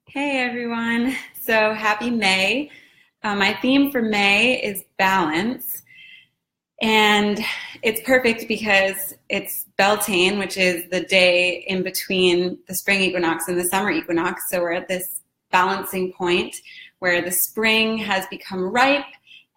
Hey everyone. So happy May. My theme for May is balance. And it's perfect because it's Beltane, which is the day in between the spring equinox and the summer equinox. So we're at this balancing point where the spring has become ripe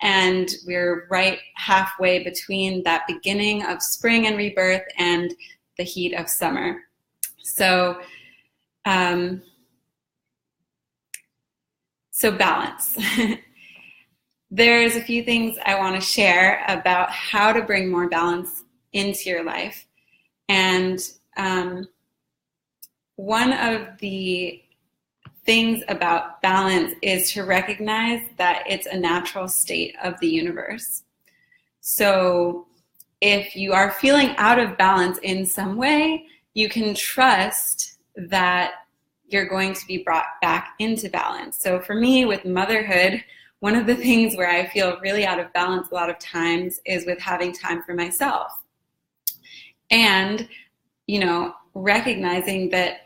and we're right halfway between that beginning of spring and rebirth and the heat of summer. So, um, so balance. There's a few things I want to share about how to bring more balance into your life. And one of the things about balance is to recognize that it's a natural state of the universe. So if you are feeling out of balance in some way, you can trust that you're going to be brought back into balance. So for me, with motherhood, one of the things where I feel really out of balance a lot of times is with having time for myself. And, recognizing that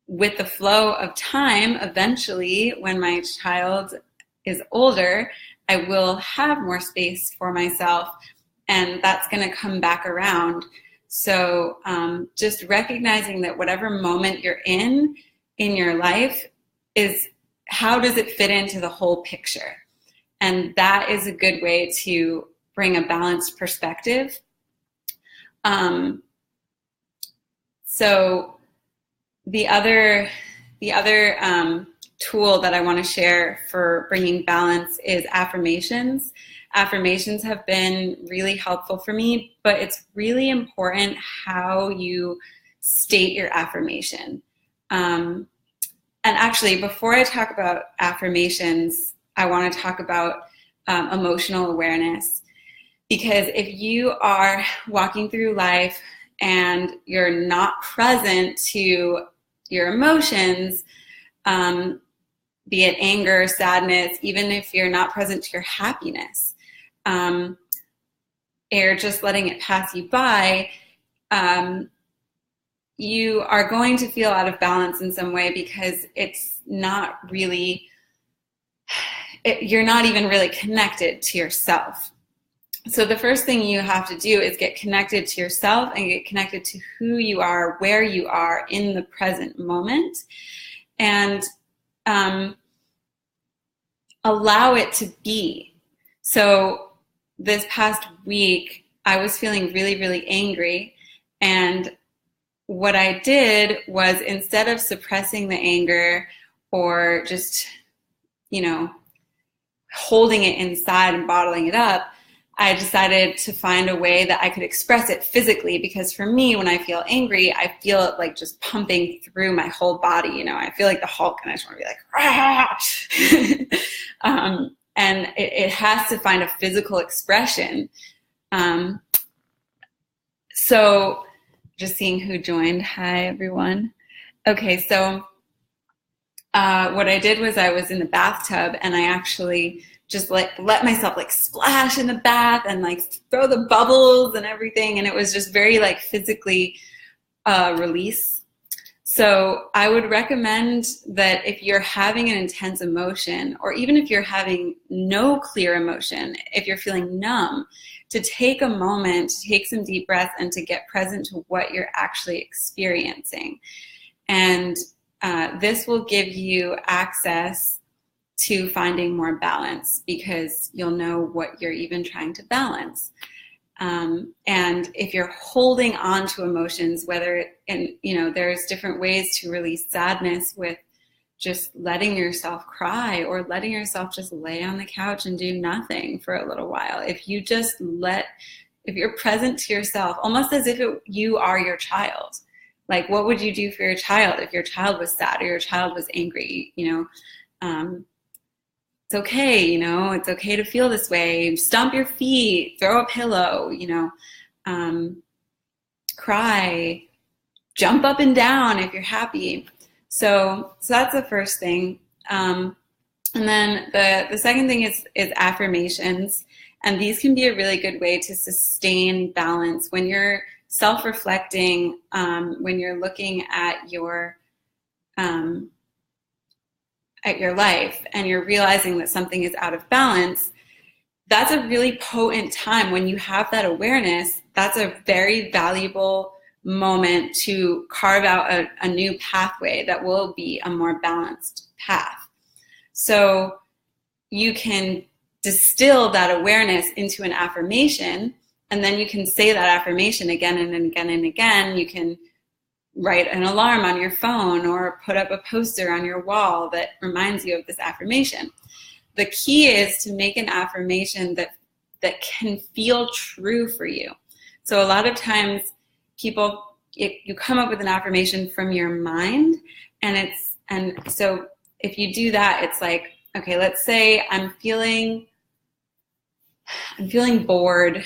with the flow of time, eventually, when my child is older, I will have more space for myself, and that's going to come back around. So just recognizing that whatever moment you're in your life is how does it fit into the whole picture? And that is a good way to bring a balanced perspective. So the other tool that I want to share for bringing balance is affirmations. Affirmations have been really helpful for me, but it's really important how you state your affirmation. And actually, before I talk about affirmations, I want to talk about emotional awareness. Because if you are walking through life and you're not present to your emotions, be it anger, sadness, even if you're not present to your happiness, you're just letting it pass you by, you are going to feel out of balance in some way because it's not really, you're not even really connected to yourself. So the first thing you have to do is get connected to yourself and get connected to who you are, where you are in the present moment, and allow it to be. So this past week, I was feeling really, really angry, and what I did was, instead of suppressing the anger or just, holding it inside and bottling it up, I decided to find a way that I could express it physically, because for me, when I feel angry, I feel it like just pumping through my whole body. I feel like the Hulk, and I just want to be like, and it has to find a physical expression. So just seeing who joined. Hi, everyone. Okay, so what I did was I was in the bathtub, and I actually just let myself splash in the bath and throw the bubbles and everything. And it was just very physically release. So I would recommend that if you're having an intense emotion, or even if you're having no clear emotion, if you're feeling numb, to take a moment, to take some deep breaths, and to get present to what you're actually experiencing. And this will give you access to finding more balance, because you'll know what you're even trying to balance. And if you're holding on to emotions, there's different ways to release sadness, with just letting yourself cry, or letting yourself just lay on the couch and do nothing for a little while. If you're present to yourself, almost as if you are your child, what would you do for your child if your child was sad or your child was angry? It's okay, it's okay to feel this way. Stomp your feet, throw a pillow, cry, jump up and down if you're happy. So that's the first thing. And then the second thing is affirmations. And these can be a really good way to sustain balance when you're self-reflecting, when you're looking at your at your life and you're realizing that something is out of balance, that's a really potent time. When you have that awareness, that's a very valuable moment to carve out a new pathway that will be a more balanced path. So you can distill that awareness into an affirmation, and then you can say that affirmation again and again and again. You can write an alarm on your phone or put up a poster on your wall that reminds you of this affirmation. The key is to make an affirmation that can feel true for you. So a lot of times you come up with an affirmation from your mind, and so if you do that, it's like, okay, let's say I'm feeling bored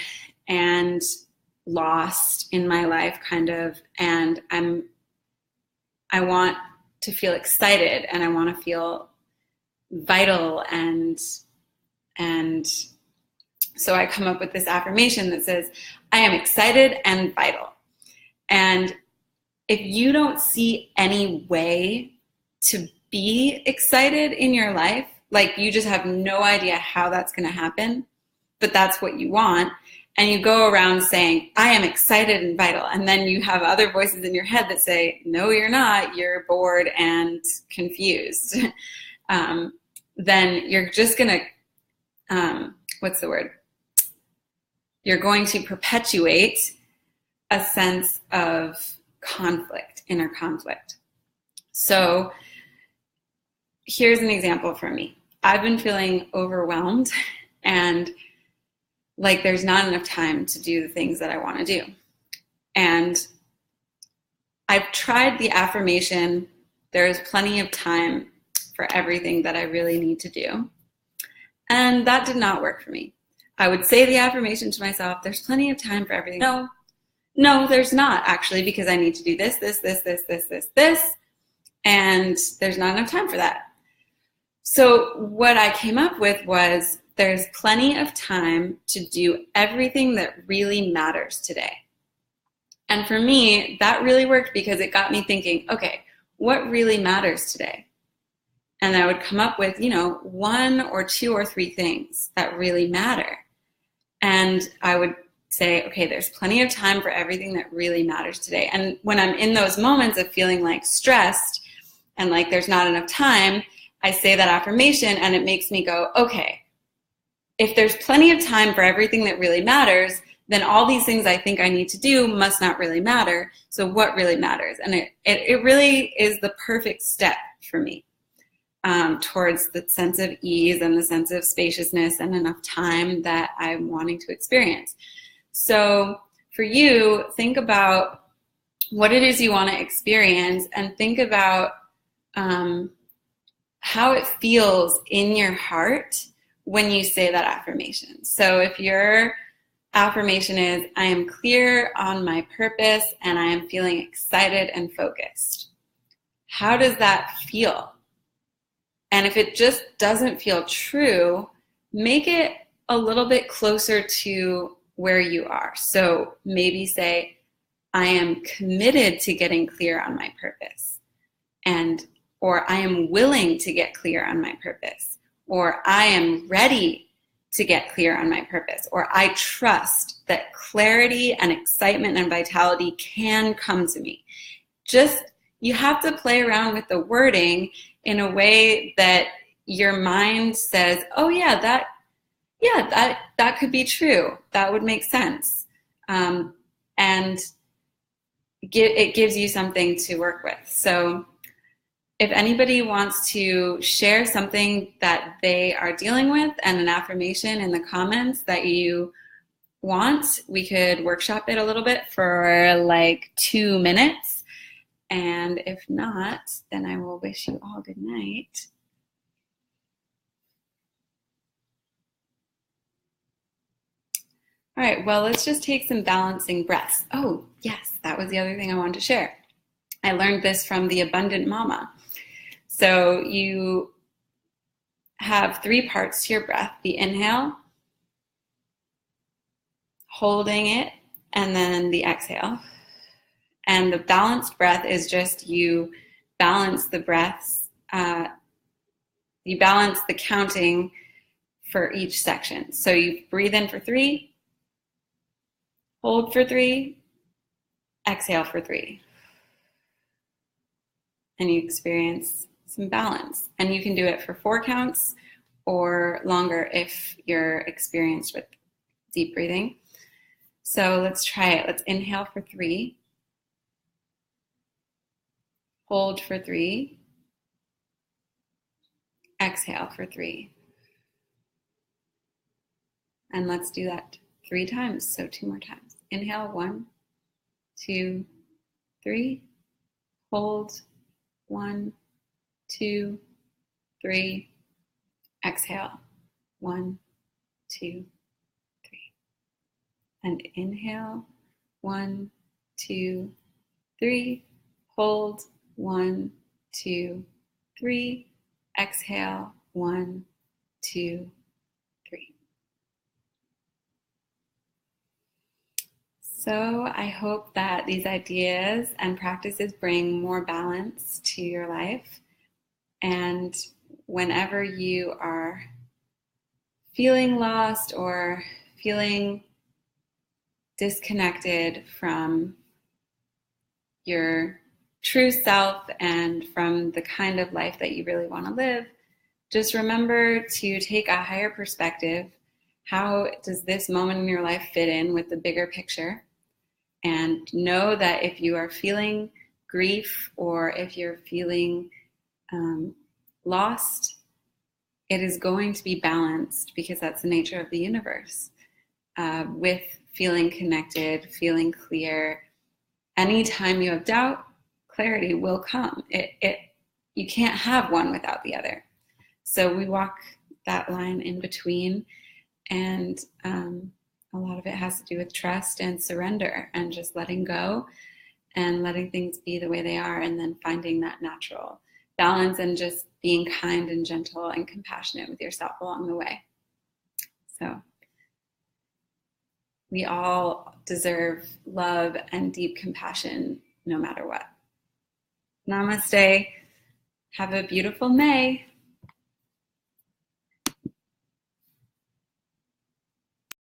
and lost in my life, kind of, and I want to feel excited, and I want to feel vital, and so I come up with this affirmation that says, I am excited and vital. And if you don't see any way to be excited in your life, like you just have no idea how that's going to happen, but that's what you want, and you go around saying, I am excited and vital, and then you have other voices in your head that say, no, you're not, you're bored and confused, then you're just going to, you're going to perpetuate a sense of conflict, inner conflict. So here's an example for me. I've been feeling overwhelmed and like there's not enough time to do the things that I want to do. And I've tried the affirmation, there is plenty of time for everything that I really need to do. And that did not work for me. I would say the affirmation to myself, there's plenty of time for everything. No, there's not actually, because I need to do this, and there's not enough time for that. So what I came up with was, there's plenty of time to do everything that really matters today. And for me, that really worked because it got me thinking, okay, what really matters today? And I would come up with, 1 or 2 or 3 things that really matter. And I would say, okay, there's plenty of time for everything that really matters today. And when I'm in those moments of feeling like stressed and like there's not enough time, I say that affirmation and it makes me go, okay, if there's plenty of time for everything that really matters, then all these things I think I need to do must not really matter. So what really matters? And it really is the perfect step for me towards the sense of ease and the sense of spaciousness and enough time that I'm wanting to experience. So for you, think about what it is you want to experience and think about how it feels in your heart when you say that affirmation. So if your affirmation is, I am clear on my purpose and I am feeling excited and focused, how does that feel? And if it just doesn't feel true, make it a little bit closer to where you are. So maybe say, I am committed to getting clear on my purpose, or I am willing to get clear on my purpose, or I am ready to get clear on my purpose, or I trust that clarity and excitement and vitality can come to me. You have to play around with the wording in a way that your mind says, oh yeah, that could be true. That would make sense. And it gives you something to work with. So if anybody wants to share something that they are dealing with and an affirmation in the comments that you want, we could workshop it a little bit for like 2 minutes. And if not, then I will wish you all good night. All right, well, let's just take some balancing breaths. Oh, yes, that was the other thing I wanted to share. I learned this from the Abundant Mama. So you have 3 parts to your breath: the inhale, holding it, and then the exhale. And the balanced breath is just you balance the breaths you balance the counting for each section. So you breathe in for 3, hold for 3, exhale for 3. And you experience some balance. And you can do it for 4 counts or longer if you're experienced with deep breathing. So let's try it. Let's inhale for 3, hold for 3, exhale for 3. And let's do that 3 times. So 2 more times. Inhale, 1, 2, 3. Hold, 1, 2, 3. Exhale, 1, 2, 3. And inhale, 1, 2, 3. Hold, 1, 2, 3. Exhale, 1, 2, 3. So I hope that these ideas and practices bring more balance to your life. And whenever you are feeling lost or feeling disconnected from your true self and from the kind of life that you really want to live, just remember to take a higher perspective. How does this moment in your life fit in with the bigger picture? And know that if you are feeling grief or if you're feeling lost, it is going to be balanced because that's the nature of the universe. With feeling connected, feeling clear, anytime you have doubt, clarity will come. You can't have one without the other. So we walk that line in between, and a lot of it has to do with trust and surrender and just letting go and letting things be the way they are, and then finding that natural balance and just being kind and gentle and compassionate with yourself along the way. So we all deserve love and deep compassion no matter what. Namaste. Have a beautiful May.